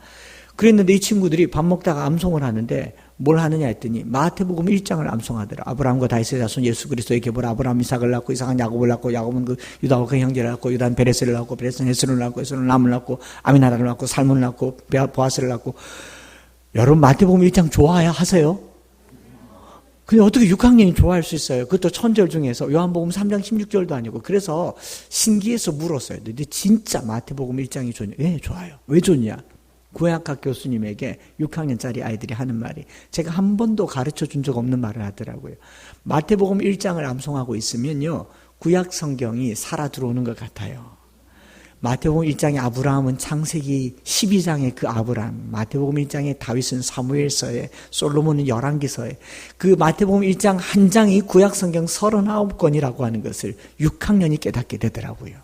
그랬는데 이 친구들이 밥 먹다가 암송을 하는데 뭘 하느냐 했더니 마태복음 1장을 암송하더라. 아브라함과 다윗의 자손 예수 그리스도의 계보라. 아브라함 이삭을 낳고 이삭은 야곱을 낳고 야곱은 그 유다와 그 형제를 낳고 유다는 베레스를 낳고 베레스는 헤스론을 낳고 헤스론은 람을 낳고 아미나다를 낳고 살몬을 낳고 보아스를 낳고. 여러분 마태복음 1장 좋아하세요? 근데 어떻게 6학년이 좋아할 수 있어요? 그것도 1000절 중에서 요한복음 3장 16절도 아니고. 그래서 신기해서 물었어요. 근데 진짜 마태복음 1장이 좋냐? 왜 좋아요? 왜 좋냐? 구약학 교수님에게 6학년짜리 아이들이 하는 말이 제가 한 번도 가르쳐 준 적 없는 말을 하더라고요. 마태복음 1장을 암송하고 있으면요 구약 성경이 살아 들어오는 것 같아요. 마태복음 1장의 아브라함은 창세기 12장의 그 아브라함, 마태복음 1장의 다윗은 사무엘서에, 솔로몬은 열왕기서에, 그 마태복음 1장 한 장이 구약 성경 39권이라고 하는 것을 6학년이 깨닫게 되더라고요.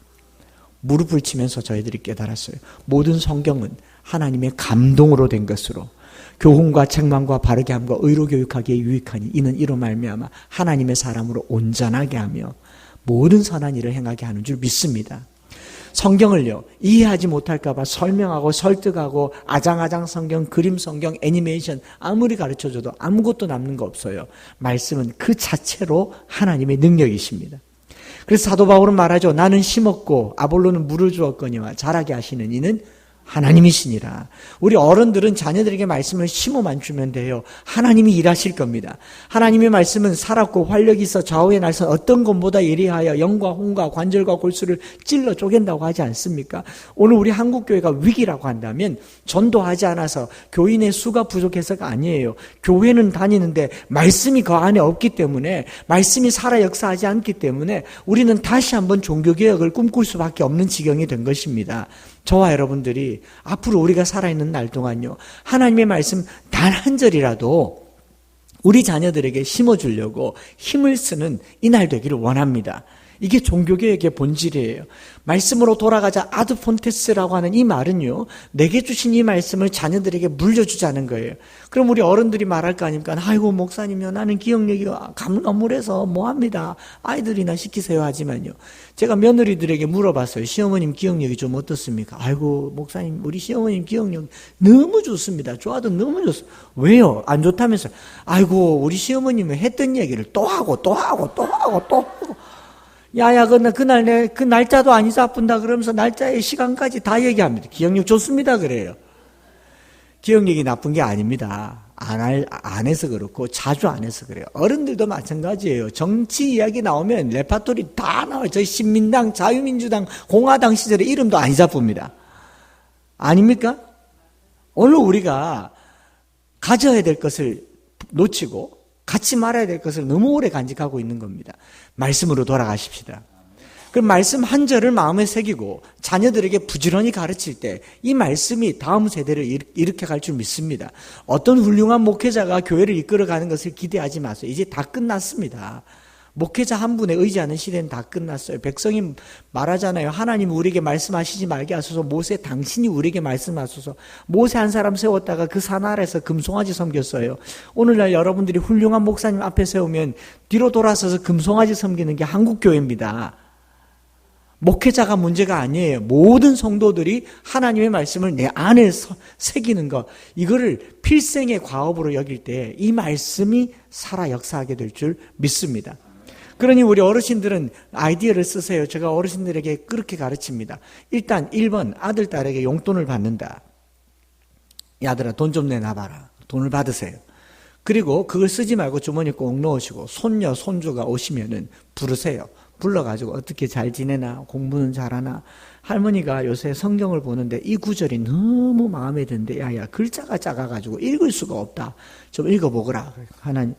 무릎을 치면서 저희들이 깨달았어요. 모든 성경은 하나님의 감동으로 된 것으로 교훈과 책망과 바르게 함과 의로 교육하기에 유익하니 이는 이로 말미암아 하나님의 사람으로 온전하게 하며 모든 선한 일을 행하게 하는 줄 믿습니다. 성경을요 이해하지 못할까 봐 설명하고 설득하고 아장아장 성경, 그림 성경, 애니메이션 아무리 가르쳐줘도 아무것도 남는 거 없어요. 말씀은 그 자체로 하나님의 능력이십니다. 그래서 사도 바울은 말하죠. 나는 심었고 아볼로는 물을 주었거니와 자라게 하시는 이는 하나님이시니라. 우리 어른들은 자녀들에게 말씀을 심어만 주면 돼요. 하나님이 일하실 겁니다. 하나님의 말씀은 살았고 활력이 있어 좌우의 날선 어떤 것보다 예리하여 영과 혼과 관절과 골수를 찔러 쪼갠다고 하지 않습니까? 오늘 우리 한국교회가 위기라고 한다면 전도하지 않아서 교인의 수가 부족해서가 아니에요. 교회는 다니는데 말씀이 그 안에 없기 때문에 말씀이 살아 역사하지 않기 때문에 우리는 다시 한번 종교개혁을 꿈꿀 수밖에 없는 지경이 된 것입니다. 저와 여러분들이 앞으로 우리가 살아있는 날 동안요 하나님의 말씀 단 한 절이라도 우리 자녀들에게 심어주려고 힘을 쓰는 이 날 되기를 원합니다. 이게 종교개혁의 본질이에요. 말씀으로 돌아가자 아드폰테스라고 하는 이 말은요, 내게 주신 이 말씀을 자녀들에게 물려주자는 거예요. 그럼 우리 어른들이 말할 거 아닙니까? 아이고 목사님요, 나는 기억력이 가물가물해서 뭐합니다. 아이들이나 시키세요 하지만요, 제가 며느리들에게 물어봤어요. 시어머님 기억력이 좀 어떻습니까? 아이고 목사님, 우리 시어머님 기억력 너무 좋습니다. 좋아도 너무 좋습니다. 왜요? 안 좋다면서요? 아이고 우리 시어머님은 했던 얘기를 또 하고 또 하고 또 하고 또 하고, 야야 그날 그 날짜도 안 잊어뿐다 그러면서 날짜의 시간까지 다 얘기합니다. 기억력 좋습니다 그래요. 기억력이 나쁜 게 아닙니다. 안 해서 그렇고 자주 안 해서 그래요. 어른들도 마찬가지예요. 정치 이야기 나오면 레파토리 다 나와요. 저희 신민당, 자유민주당, 공화당 시절에 이름도 안 잊어쁩니다. 아닙니까? 오늘 우리가 가져야 될 것을 놓치고 갖지 말아야 될 것을 너무 오래 간직하고 있는 겁니다. 말씀으로 돌아가십시다. 그럼 말씀 한 절을 마음에 새기고 자녀들에게 부지런히 가르칠 때 이 말씀이 다음 세대를 일으켜 갈 줄 믿습니다. 어떤 훌륭한 목회자가 교회를 이끌어가는 것을 기대하지 마세요. 이제 다 끝났습니다. 목회자 한 분에 의지하는 시대는 다 끝났어요. 백성이 말하잖아요. 하나님 우리에게 말씀하시지 말게 하소서. 모세 당신이 우리에게 말씀하소서. 모세 한 사람 세웠다가 그 산 아래서 금송아지 섬겼어요. 오늘날 여러분들이 훌륭한 목사님 앞에 세우면 뒤로 돌아서서 금송아지 섬기는 게 한국교회입니다. 목회자가 문제가 아니에요. 모든 성도들이 하나님의 말씀을 내 안에 새기는 것, 이거를 필생의 과업으로 여길 때 이 말씀이 살아 역사하게 될 줄 믿습니다. 그러니 우리 어르신들은 아이디어를 쓰세요. 제가 어르신들에게 그렇게 가르칩니다. 일단 1번, 아들, 딸에게 용돈을 받는다. 야들아 돈 좀 내놔봐라. 돈을 받으세요. 그리고 그걸 쓰지 말고 주머니에 꼭 넣으시고 손녀, 손주가 오시면은 부르세요. 불러가지고 어떻게 잘 지내나, 공부는 잘하나. 할머니가 요새 성경을 보는데 이 구절이 너무 마음에 드는데 야야 글자가 작아가지고 읽을 수가 없다. 좀 읽어보거라. 하나님,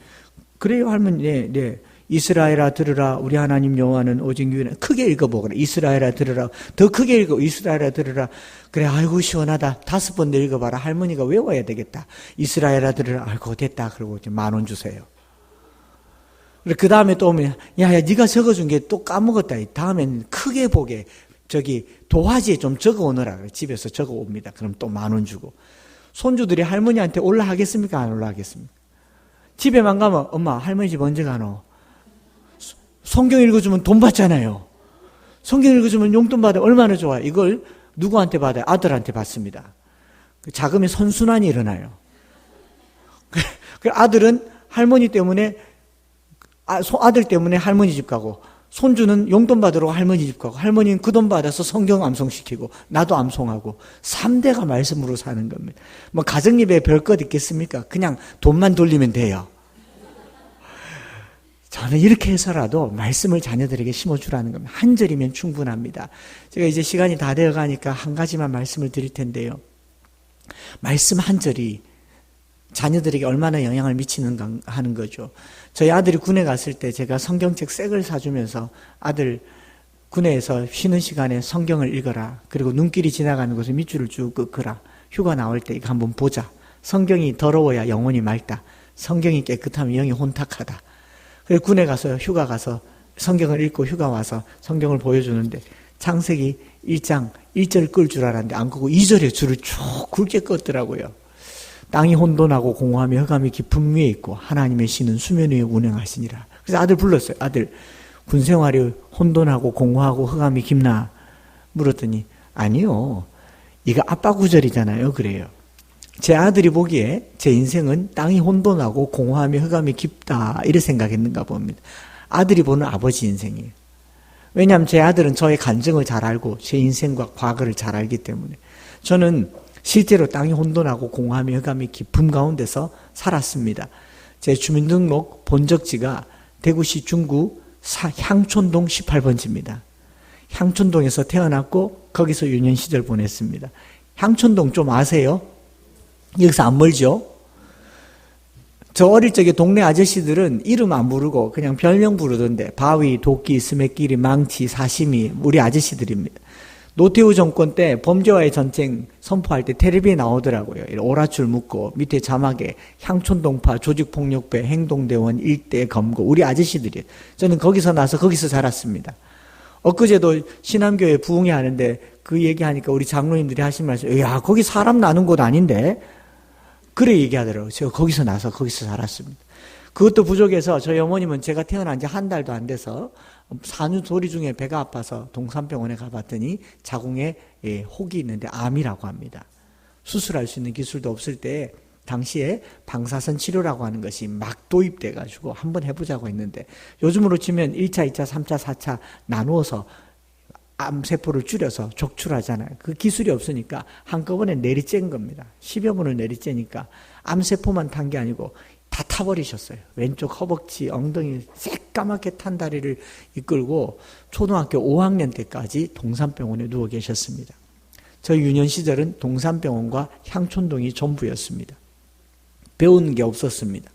그래요 할머니. 네. 이스라엘아 들으라. 우리 하나님 여호와는 오직 유일한. 크게 읽어보거라. 이스라엘아 들으라. 더 크게 읽어. 이스라엘아 들으라. 그래 아이고 시원하다. 5번 더 읽어봐라. 할머니가 외워야 되겠다. 이스라엘아 들으라. 아이고 됐다. 그러고 10,000원 주세요. 그 다음에 또 오면 야야 네가 적어준 게 또 까먹었다. 다음엔 크게 보게 저기 도화지에 좀 적어오너라. 집에서 적어옵니다. 그럼 또 10,000원 주고. 손주들이 할머니한테 올라가겠습니까? 안 올라가겠습니까? 집에만 가면 엄마 할머니 집 언제 가노? 성경 읽어주면 돈 받잖아요. 성경 읽어주면 용돈 받아. 얼마나 좋아요. 이걸 누구한테 받아요? 아들한테 받습니다. 자금의 선순환이 일어나요. 아들은 할머니 때문에 아들 때문에 할머니 집 가고, 손주는 용돈 받으러 할머니 집 가고, 할머니는 그 돈 받아서 성경 암송시키고, 나도 암송하고, 3대가 말씀으로 사는 겁니다. 뭐 가정예배에 별것 있겠습니까? 그냥 돈만 돌리면 돼요. 저는 이렇게 해서라도 말씀을 자녀들에게 심어주라는 겁니다. 한 절이면 충분합니다. 제가 이제 시간이 다 되어 가니까 한 가지만 말씀을 드릴 텐데요. 말씀 한 절이 자녀들에게 얼마나 영향을 미치는가 하는 거죠. 저희 아들이 군에 갔을 때 제가 성경책 색을 사주면서 아들 군에서 쉬는 시간에 성경을 읽어라. 그리고 눈길이 지나가는 곳에 밑줄을 쭉 긋어라. 휴가 나올 때 이거 한번 보자. 성경이 더러워야 영혼이 맑다. 성경이 깨끗하면 영이 혼탁하다. 그래서 군에 가서 휴가 가서 성경을 읽고 휴가 와서 성경을 보여주는데 창세기 1장 1절 끌 줄 알았는데 안 끄고 2절에 줄을 쭉 굵게 껐더라고요. 땅이 혼돈하고 공허하며 흑암이 깊음 위에 있고 하나님의 신은 수면 위에 운행하시니라. 그래서 아들 불렀어요. 아들, 군생활이 혼돈하고 공허하고 흑암이 깊나? 물었더니 아니요. 이거 아빠 구절이잖아요. 그래요. 제 아들이 보기에 제 인생은 땅이 혼돈하고 공허하며 흑암이 깊다 이렇게 생각했는가 봅니다. 아들이 보는 아버지 인생이에요. 왜냐하면 제 아들은 저의 간증을 잘 알고 제 인생과 과거를 잘 알기 때문에. 저는 실제로 땅이 혼돈하고 공허하며 흑암이 깊음 가운데서 살았습니다. 제 주민등록 본적지가 대구시 중구 향촌동 18번지입니다. 향촌동에서 태어났고 거기서 유년 시절 보냈습니다. 향촌동 좀 아세요? 여기서 안 멀죠? 저 어릴 적에 동네 아저씨들은 이름 안 부르고 그냥 별명 부르던데 바위, 도끼, 스매끼리, 망치, 사시미 우리 아저씨들입니다. 노태우 정권 때 범죄와의 전쟁 선포할 때 텔레비에 나오더라고요. 오라줄 묶고 밑에 자막에 향촌동파 조직폭력배 행동대원 일대 검거 우리 아저씨들이 저는 거기서 나서 거기서 자랐습니다. 엊그제도 신암교회 부흥회 하는데 그 얘기하니까 우리 장로님들이 하신 말씀 야 거기 사람 나는 곳 아닌데 그래 얘기하더라고요. 제가 거기서 나서 거기서 자랐습니다. 그것도 부족해서 저희 어머님은 제가 태어난 지 한 달도 안 돼서 산후조리 중에 배가 아파서 동산병원에 가봤더니 자궁에 혹이 있는데 암이라고 합니다. 수술할 수 있는 기술도 없을 때 당시에 방사선 치료라고 하는 것이 막 도입돼 가지고 한번 해보자고 했는데 요즘으로 치면 1차, 2차, 3차, 4차 나누어서 암세포를 줄여서 족출하잖아요. 그 기술이 없으니까 한꺼번에 내리쬐는 겁니다. 10여 분을 내리쬐니까 암세포만 탄 게 아니고 다 타버리셨어요. 왼쪽 허벅지, 엉덩이 새까맣게 탄 다리를 이끌고 초등학교 5학년 때까지 동산병원에 누워 계셨습니다. 저희 유년 시절은 동산병원과 향촌동이 전부였습니다. 배운 게 없었습니다.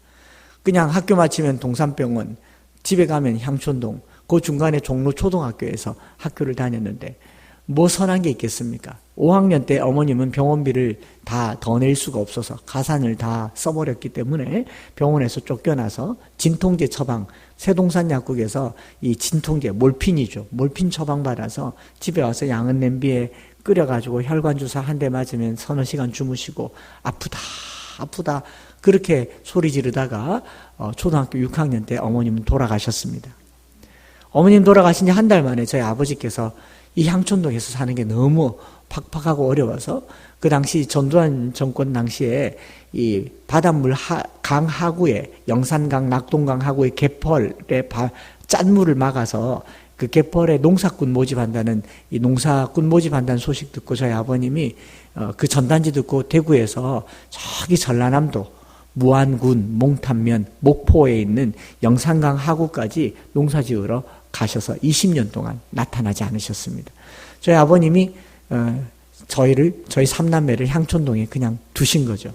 그냥 학교 마치면 동산병원, 집에 가면 향촌동, 그 중간에 종로 초등학교에서 학교를 다녔는데 뭐 선한 게 있겠습니까? 5학년 때 어머님은 병원비를 다 더 낼 수가 없어서 가산을 다 써버렸기 때문에 병원에서 쫓겨나서 진통제 처방, 세동산 약국에서 이 진통제, 몰핀이죠. 몰핀 처방 받아서 집에 와서 양은 냄비에 끓여가지고 혈관주사 한 대 맞으면 서너 시간 주무시고 아프다 그렇게 소리 지르다가 초등학교 6학년 때 어머님은 돌아가셨습니다. 어머님 돌아가신 지 한 달 만에 저희 아버지께서 이 향촌동에서 사는 게 너무 팍팍하고 어려워서 그 당시 전두환 정권 당시에 이 바닷물 강 하구에 영산강, 낙동강 하구에 개펄에 짠물을 막아서 그 개펄에 농사꾼 모집한다는 이 농사꾼 모집한다는 소식 듣고 저희 아버님이 그 전단지 듣고 대구에서 저기 전라남도 무안군, 몽탄면, 목포에 있는 영산강 하구까지 농사 지으러 가셔서 20년 동안 나타나지 않으셨습니다. 저희 아버님이 저희 삼남매를 향촌동에 그냥 두신 거죠.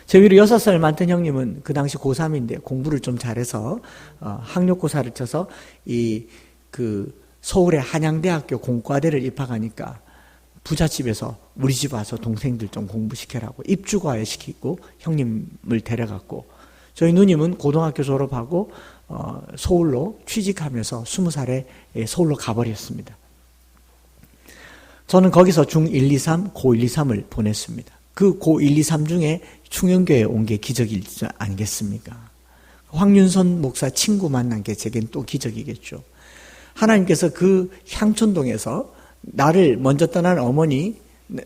저 위로 6살 많던 형님은 그 당시 고3인데 공부를 좀 잘해서 학력고사를 쳐서 서울의 한양대학교 공과대를 입학하니까 부잣집에서 우리 집 와서 동생들 좀 공부시켜라고 입주과에 시키고 형님을 데려갔고 저희 누님은 고등학교 졸업하고 서울로 취직하면서 20살에 서울로 가버렸습니다. 저는 거기서 중1, 2, 3, 고 1, 2, 3을 보냈습니다. 그 고 1, 2, 3 중에 충현교회에 온 게 기적이지 아니겠습니까? 황윤선 목사 친구 만난 게 제겐 또 기적이겠죠. 하나님께서 그 향촌동에서 나를 먼저 떠난 어머니,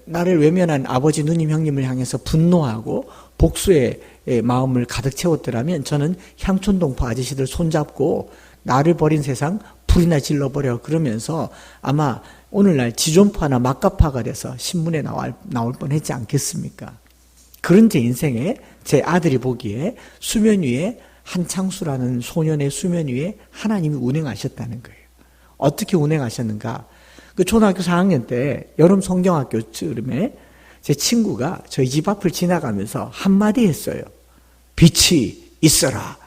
나를 외면한 아버지, 누님, 형님을 향해서 분노하고 복수의 마음을 가득 채웠더라면 저는 향촌동파 아저씨들 손잡고 나를 버린 세상 불이나 질러버려 그러면서 아마 오늘날 지존파나 막가파가 돼서 신문에 나올 뻔했지 않겠습니까? 그런 제 인생에 제 아들이 보기에 수면 위에 한창수라는 소년의 수면 위에 하나님이 운행하셨다는 거예요. 어떻게 운행하셨는가? 그 초등학교 4학년 때 여름 성경학교 쯤에 제 친구가 저희 집 앞을 지나가면서 한마디 했어요. 빛이 있어라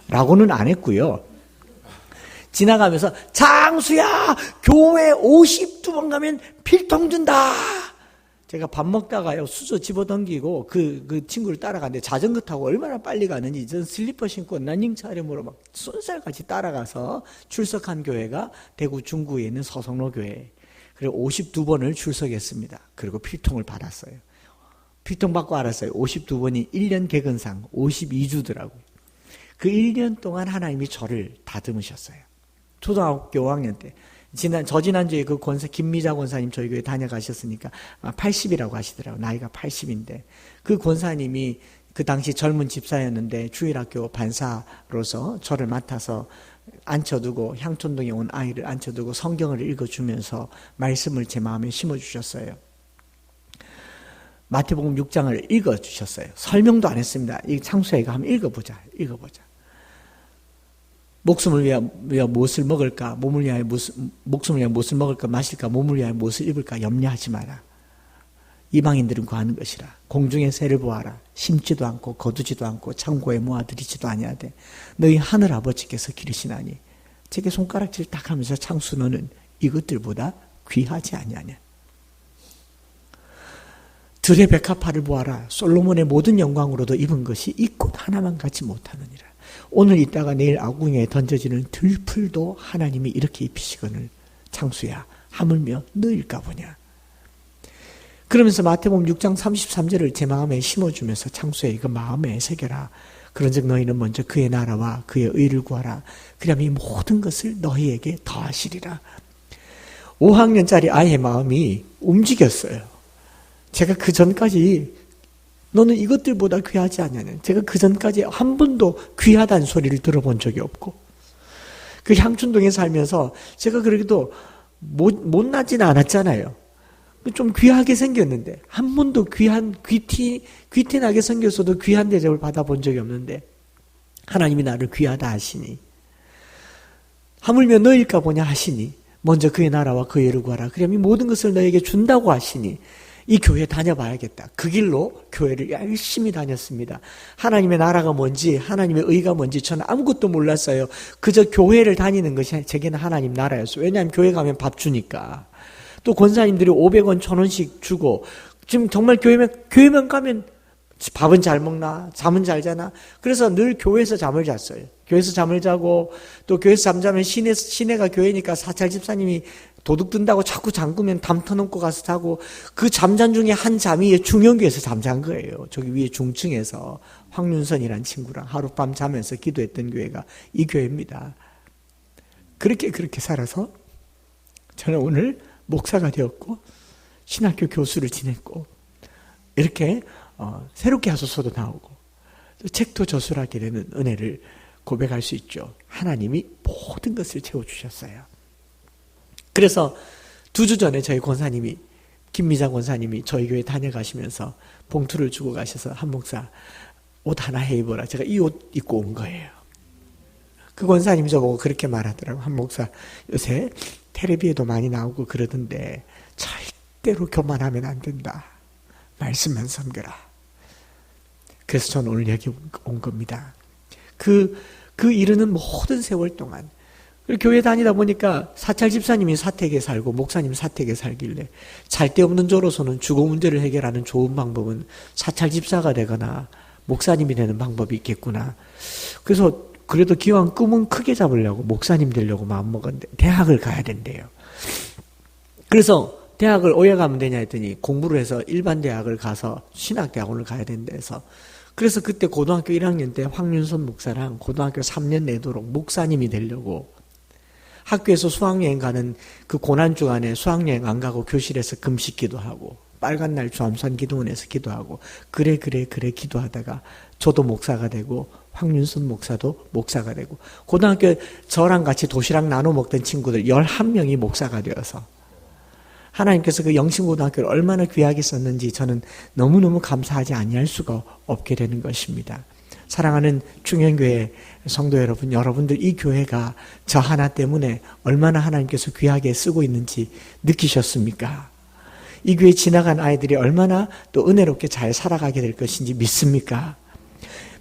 라고는 안 했고요. 지나가면서 장수야 교회 52번 가면 필통 준다. 제가 밥 먹다가요 수저 집어던지고 그 친구를 따라가는데 자전거 타고 얼마나 빨리 가는지 전 슬리퍼 신고 러닝 차림으로 막 쏜살같이 따라가서 출석한 교회가 대구 중구에 있는 서성로 교회. 그리고 52번을 출석했습니다. 그리고 필통을 받았어요. 필통 받고 알았어요. 52번이 1년 개근상 52주더라고요. 그 1년 동안 하나님이 저를 다듬으셨어요. 초등학교 5학년 때. 지난주에 그 김미자 권사님 저희 교회 다녀가셨으니까 80이라고 하시더라고요. 나이가 80인데. 그 권사님이 그 당시 젊은 집사였는데 주일학교 반사로서 저를 맡아서 앉혀두고 향촌동에 온 아이를 앉혀두고 성경을 읽어주면서 말씀을 제 마음에 심어주셨어요. 마태복음 6장을 읽어주셨어요. 설명도 안 했습니다. 이 창수아이가 한번 읽어보자. 목숨을 위하여 무엇을 먹을까? 목숨을 위하여 무엇을 먹을까? 마실까? 몸을 위하여 무엇을 입을까? 염려하지 마라. 이방인들은 구하는 것이라. 공중의 새를 보아라. 심지도 않고 거두지도 않고 창고에 모아들이지도 아니하되 너희 하늘 아버지께서 기르시나니. 제게 손가락질 딱 하면서 창수 너는 이것들보다 귀하지 아니하냐. 들의 백합화를 보아라. 솔로몬의 모든 영광으로도 입은 것이 이 꽃 하나만 같지 못하느니라. 오늘 있다가 내일 아궁이에 던져지는 들풀도 하나님이 이렇게 입히시거늘 창수야 하물며 너일까 보냐. 그러면서 마태복음 6장 33절을 제 마음에 심어주면서 창수야 이거 마음에 새겨라. 그런즉 너희는 먼저 그의 나라와 그의 의를 구하라. 그러면 이 모든 것을 너희에게 더하시리라. 5학년짜리 아이의 마음이 움직였어요. 제가 그 전까지 너는 이것들보다 귀하지 않냐는, 제가 그 전까지 한 번도 귀하다는 소리를 들어본 적이 없고, 그 향춘동에 살면서 제가 그렇게도 못나진 않았잖아요. 좀 귀하게 생겼는데, 한 번도 귀티나게 생겼어도 귀한 대접을 받아본 적이 없는데, 하나님이 나를 귀하다 하시니, 하물며 너일까 보냐 하시니, 먼저 그의 나라와 그의 의를 구하라. 그러면 모든 것을 너에게 준다고 하시니, 이 교회 다녀봐야겠다. 그 길로 교회를 열심히 다녔습니다. 하나님의 나라가 뭔지, 하나님의 의가 뭔지 저는 아무것도 몰랐어요. 그저 교회를 다니는 것이 제게는 하나님 나라였어요. 왜냐하면 교회 가면 밥 주니까. 또 권사님들이 500원, 1000원씩 주고, 지금 정말 교회만 가면 밥은 잘 먹나? 잠은 잘 자나? 그래서 늘 교회에서 잠을 잤어요. 교회에서 잠을 자고, 또 교회에서 잠자면 시내가 교회니까 사찰 집사님이 도둑 든다고 자꾸 잠그면 담 터놓고 가서 자고, 그 잠잔 중에 한 잠이 중형교에서 잠잔 거예요. 저기 위에 중층에서 황윤선이란 친구랑 하룻밤 자면서 기도했던 교회가 이 교회입니다. 그렇게 살아서 저는 오늘 목사가 되었고 신학교 교수를 지냈고 이렇게 새롭게 하소서도 나오고 책도 저술하게 되는 은혜를 고백할 수 있죠. 하나님이 모든 것을 채워주셨어요. 그래서 2주 전에 저희 권사님이, 김미장 권사님이 저희 교회 다녀가시면서 봉투를 주고 가셔서 한 목사 옷 하나 해 입어라. 제가 이 옷 입고 온 거예요. 그 권사님이 저보고 그렇게 말하더라고요. 한 목사 요새 텔레비에도 많이 나오고 그러던데 절대로 교만하면 안 된다. 말씀만 섬겨라. 그래서 저는 오늘 여기 온 겁니다. 그 이르는 모든 세월 동안 교회 다니다 보니까 사찰 집사님이 사택에 살고 목사님 사택에 살길래 잘 데 없는 저로서는 주거 문제를 해결하는 좋은 방법은 사찰 집사가 되거나 목사님이 되는 방법이 있겠구나. 그래서 그래도 기왕 꿈은 크게 잡으려고 목사님 되려고 마음먹었는데 대학을 가야 된대요. 그래서 대학을 어디에 가면 되냐 했더니 공부를 해서 일반 대학을 가서 신학대학원을 가야 된다 해서, 그래서 그때 고등학교 1학년 때 황윤선 목사랑 고등학교 3년 내도록 목사님이 되려고 학교에서 수학여행 가는 그 고난주간에 수학여행 안 가고 교실에서 금식 기도하고 빨간 날 주암산 기도원에서 기도하고 그래 기도하다가 저도 목사가 되고 황윤선 목사도 목사가 되고 고등학교 저랑 같이 도시락 나눠 먹던 친구들 11명이 목사가 되어서 하나님께서 그 영신고등학교를 얼마나 귀하게 썼는지 저는 너무너무 감사하지 아니할 수가 없게 되는 것입니다. 사랑하는 중현교회 성도 여러분, 여러분들 이 교회가 저 하나 때문에 얼마나 하나님께서 귀하게 쓰고 있는지 느끼셨습니까? 이 교회 지나간 아이들이 얼마나 또 은혜롭게 잘 살아가게 될 것인지 믿습니까?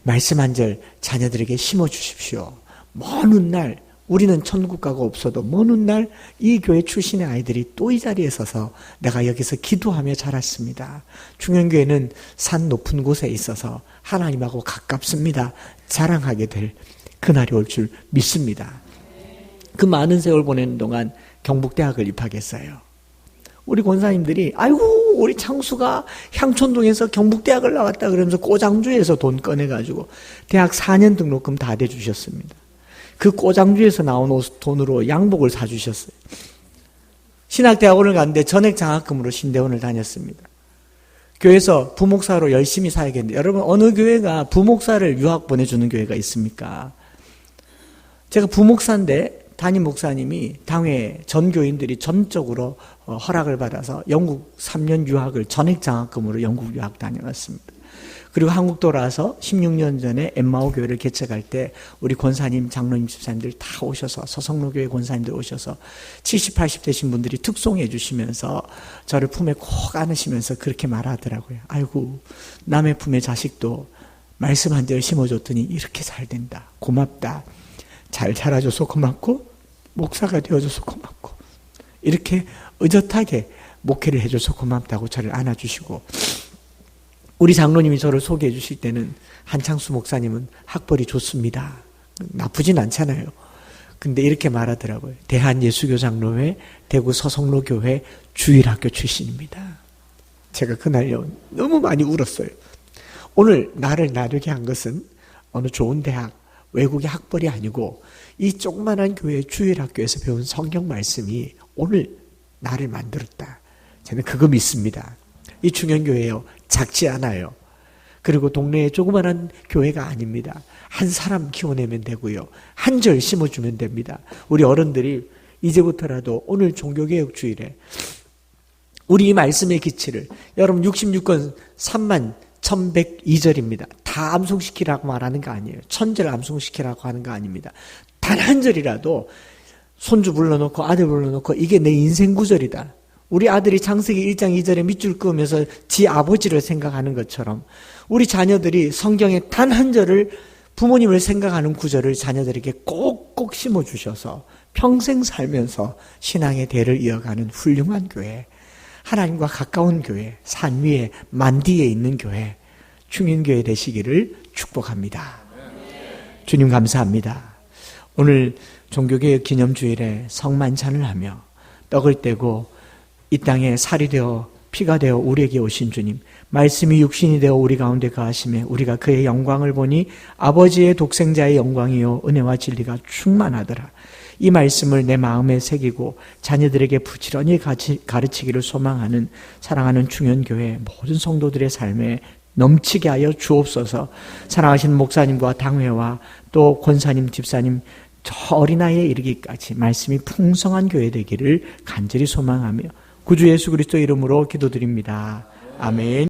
말씀 한 절 자녀들에게 심어주십시오. 먼 훗날 우리는 천국 가고 없어도 먼 훗날 이 교회 출신의 아이들이 또 이 자리에 서서 내가 여기서 기도하며 자랐습니다. 중현교회는 산 높은 곳에 있어서 하나님하고 가깝습니다. 자랑하게 될 그날이 올 줄 믿습니다. 그 많은 세월 보내는 동안 경북대학을 입학했어요. 우리 권사님들이 아이고 우리 창수가 향촌동에서 경북대학을 나왔다 그러면서 꼬장주에서 돈 꺼내가지고 대학 4년 등록금 다 대주셨습니다. 그 꼬장주에서 나온 돈으로 양복을 사주셨어요. 신학대학원을 갔는데 전액장학금으로 신대원을 다녔습니다. 교회에서 부목사로 열심히 살겠는데 여러분 어느 교회가 부목사를 유학 보내주는 교회가 있습니까? 제가 부목사인데 담임 목사님이 당회 전 교인들이 전적으로 허락을 받아서 영국 3년 유학을 전액장학금으로 영국 유학 다녀왔습니다. 그리고 한국 돌아와서 16년 전에 엠마오 교회를 개척할 때 우리 권사님, 장로님, 집사님들 다 오셔서 서성로교회 권사님들 오셔서 70, 80 되신 분들이 특송해 주시면서 저를 품에 콕 안으시면서 그렇게 말하더라고요. 아이고 남의 품에 자식도 말씀 한 절 심어줬더니 이렇게 잘 된다. 고맙다. 잘 자라줘서 고맙고 목사가 되어줘서 고맙고 이렇게 의젓하게 목회를 해줘서 고맙다고 저를 안아주시고, 우리 장로님이 저를 소개해 주실 때는 한창수 목사님은 학벌이 좋습니다. 나쁘진 않잖아요. 근데 이렇게 말하더라고요. 대한예수교장로회 대구 서성로교회 주일학교 출신입니다. 제가 그날요 너무 많이 울었어요. 오늘 나를 나르게 한 것은 어느 좋은 대학, 외국의 학벌이 아니고 이 조그만한 교회 주일학교에서 배운 성경 말씀이 오늘 나를 만들었다. 저는 그거 믿습니다. 이 중현교회요, 작지 않아요. 그리고 동네에 조그만한 교회가 아닙니다. 한 사람 키워내면 되고요. 한 절 심어주면 됩니다. 우리 어른들이 이제부터라도 오늘 종교개혁 주일에 우리 이 말씀의 기치를, 여러분 66권 31,102절입니다. 다 암송시키라고 말하는 거 아니에요. 1000절 암송시키라고 하는 거 아닙니다. 단 한 절이라도 손주 불러놓고 아들 불러놓고 이게 내 인생 구절이다. 우리 아들이 창세기 1장 2절에 밑줄 그으면서 지 아버지를 생각하는 것처럼 우리 자녀들이 성경의 단 한 절을, 부모님을 생각하는 구절을 자녀들에게 꼭꼭 심어주셔서 평생 살면서 신앙의 대를 이어가는 훌륭한 교회, 하나님과 가까운 교회, 산 위에 만디에 있는 교회, 충인교회 되시기를 축복합니다. 주님 감사합니다. 오늘 종교개혁 기념주일에 성만찬을 하며 떡을 떼고 이 땅에 살이 되어 피가 되어 우리에게 오신 주님, 말씀이 육신이 되어 우리 가운데 거하심에 우리가 그의 영광을 보니 아버지의 독생자의 영광이요 은혜와 진리가 충만하더라. 이 말씀을 내 마음에 새기고 자녀들에게 부지런히 가르치기를 소망하는 사랑하는 충현교회 모든 성도들의 삶에 넘치게 하여 주옵소서. 사랑하시는 목사님과 당회와 또 권사님, 집사님, 저 어린아이에 이르기까지 말씀이 풍성한 교회 되기를 간절히 소망하며 구주 예수 그리스도 이름으로 기도드립니다. 아멘.